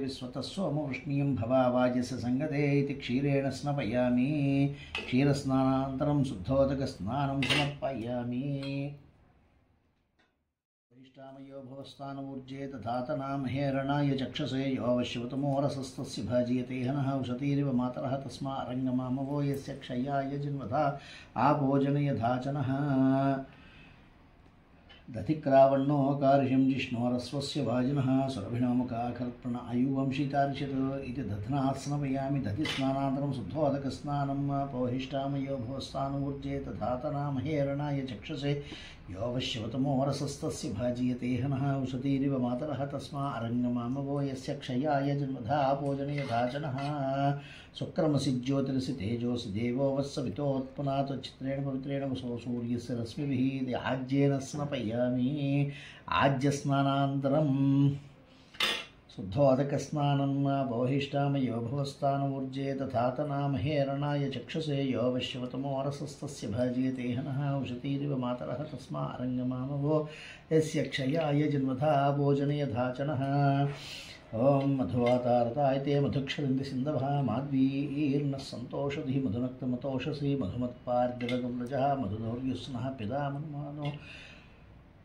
विश्वतः सोमवृष्णीं भवावाजस्य संगते इति क्षीरेण स्नपयामि क्षीरस्नानान्तरं शुद्धोदकस्नानं समर्पयामि वरिष्ठामयो भवस्तानूर्जे दधातनामहेरणाय चक्षसे यो वश्यवतमो रसस्तस्य भाजीयते हनः उशतीरिव मातरः तस्मारङ्गमामवो यस्य क्षयाय जिन्वथा आभोजनयधाचनः दधिक्रावण्णो कार्षिं जिष्णोरस्वस्य वाजिनः सुरभिणोमुखाकल्पण आयुवंशितार्चित इति दध्नात् स्नपयामि दधिस्नानान्तरं शुद्धोदकस्नानं पौहिष्ठामयो भवस्तानूर्जे दधातनामहेरणाय चक्षसे यो वश्यवतमो रसस्तस्य भाजीयते हनः उशतीरिव मातरः तस्मारङ्गमामवो यस्य क्षयाय जन्मधा भोजनयधाचनः शुक्रमसि ज्योतिरसि तेजोसि देवो वत्सवितोत्पुनात् चित्रेण पवित्रेण वसो सूर्यस्य रश्मिभिः आज्येन स्नपयामि आज्यस्नानान्तरं शुद्धोदकस्नानं बहिष्ठामयो भवस्तानूर्जे दधातनामहेरणाय चक्षसे यो वश्यवतमो रसस्तस्य भाजीयते हनः उशतीरिव मातरः तस्मारङ्गमामवो यस्य क्षयाय जन्मधा भोजनयधाचनः ओं मधुवातारताय ते मधुक्षरन्ति सिन्धवः माध्वीर्नः सन्तोषधिः मधुनक्तमतोषसि मधुमत्पार्जलगम्रजः मधुदौर्युस्नः पिता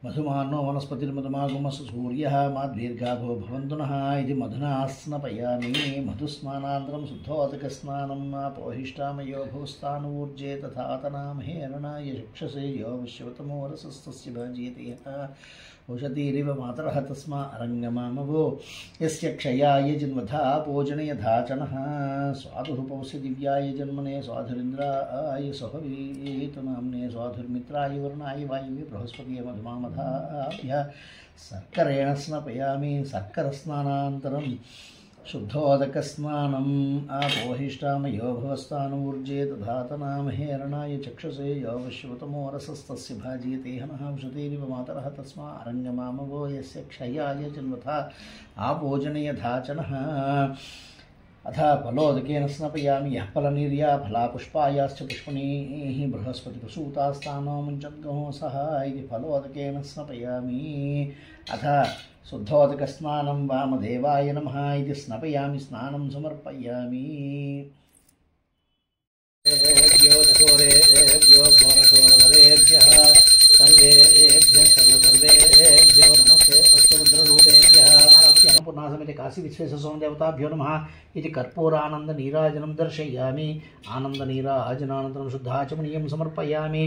मधुमानो वनस्पतिर्मधुमागमस सूर्यः माद्वीर्घाभो भवन्तु नः इति मधुना स्नपयामि मधुस्नानान्तरं शुद्धोदकस्नानं पौहिष्ठामयो भवस्तानूर्जे तथातनामहेरणाय चक्षसे यो विश्वतमो रसस्तस्य भाजीयते औषधीरिव मातरः तस्मारङ्गमामवो यस्य क्षयाय जन्मधा भोजनयधाचनः स्वाधुरुपवस्य दिव्याय जन्मने स्वाधुरिन्द्राय सहवीतनाम्ने स्वाधुर्मित्राय वरुणाय वायुवे बृहस्पतिये मधुमामधाभ्य सर्करेण स्नपयामि सर्करस्नानान्तरं शुद्धोदकस्नानम् आपोहिष्ठामयो भवस्तानूर्जे दधातनामहेरणाय चक्षसे यो विश्वतमो रसस्तस्य भाजीयते हनः उशतीरिव मातरः तस्मारङ्गमामवो यस्य क्षयाय जन्मथा आभोजनयधाचनः अथ फलोदकेन स्नपयामि यः फलनिर्या फलापुष्पायाश्च पुष्पणीः बृहस्पतिप्रसूतास्तानो मुञ्चद्गहो सः इति फलोदकेन स्नपयामि अथ शुद्धोदकस्नानं वामदेवाय नमः इति स्नपयामि स्नानं समर्पयामि घोरघोरवरेभ्यः सर्वेभ्यः सर्वसर्वेभ्यो नमस्ते अस्तु रुद्ररूपेभ्यः अन्नपूर्णासमेते काशी विश्वेशसोमदेवताभ्यो नमः इति कर्पूरानन्दनीराजनं दर्शयामि आनन्दनीराजनानन्तरं शुद्धाचमनीयं समर्पयामि